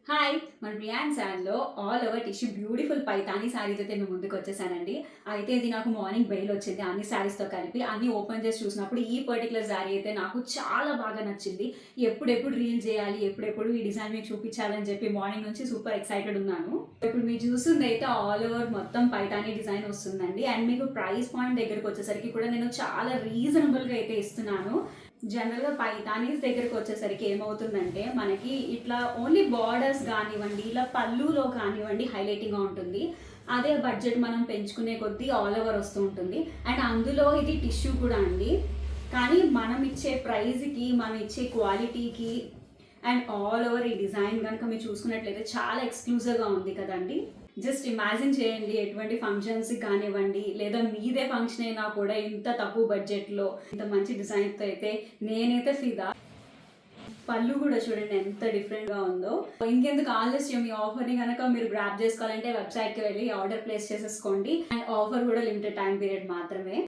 Hi! మన ప్రియాంక్ శారీలో all over tissue beautiful Paithani saris అయితే మేము ముందుకు వచ్చేసానండి. అయితే ఇది నాకు మార్నింగ్ బెయిల్ వచ్చింది అన్ని శారీస్‌తో కలిపి. అన్నీ ఓపెన్ చేసి చూసినప్పుడు ఈ పర్టిక్యులర్ శారీ అయితే నాకు చాలా బాగా నచ్చింది. ఎప్పుడెప్పుడు రీల్ చేయాలి, ఎప్పుడెప్పుడు ఈ డిజైన్ మీకు చూపించాలని చెప్పి మార్నింగ్ నుంచి సూపర్ ఎక్సైటెడ్ ఉన్నాను. ఇప్పుడు మీరు చూస్తుందైతే ఆల్ ఓవర్ మొత్తం పైతాని డిజైన్ వస్తుందండి. అండ్ మీకు ప్రైస్ పాయింట్ దగ్గరికి వచ్చేసరికి కూడా నేను చాలా రీజనబుల్‌గా అయితే ఇస్తున్నాను. జనరల్‌గా పైతానీస్ దగ్గరికి వచ్చేసరికి ఏమవుతుందంటే, మనకి ఇట్లా ఓన్లీ బార్డర్స్ గానివ్వండి, ఇలా పళ్ళులో కానివ్వండి హైలైటింగ్‌గా ఉంటుంది. అదే బడ్జెట్ మనం పెంచుకునే కొద్దీ ఆల్ ఓవర్ వస్తూ ఉంటుంది. అండ్ అందులో ఇది టిష్యూ కూడా అండి. కానీ మనం ఇచ్చే ప్రైస్‌కి, మనం ఇచ్చే క్వాలిటీకి అండ్ ఆల్ ఓవర్ ఈ డిజైన్ గనుక మీరు చూసుకున్నట్లయితే చాలా ఎక్స్‌క్లూజివ్‌గా ఉంది కదండీ! జస్ట్ ఇమాజిన్ చేయండి ఎటువంటి ఫంక్షన్స్‌కి కానివ్వండి, లేదా మీదే ఫంక్షన్ అయినా కూడా ఇంత తక్కువ బడ్జెట్‌లో, ఇంత మంచి డిజైన్‌తో అయితే నేనైతే ఫిదా. పళ్ళు కూడా చూడండి ఎంత డిఫరెంట్‌గా ఉందో. ఇంకెందుకు ఆలస్యం, ఈ ఆఫర్‌ని గనక మీరు గ్రాబ్ చేసుకోవాలంటే వెబ్‌సైట్‌కి వెళ్ళి ఆర్డర్ ప్లేస్ చేసేసుకోండి. అండ్ ఆఫర్ కూడా లిమిటెడ్ టైమ్ పీరియడ్ మాత్రమే.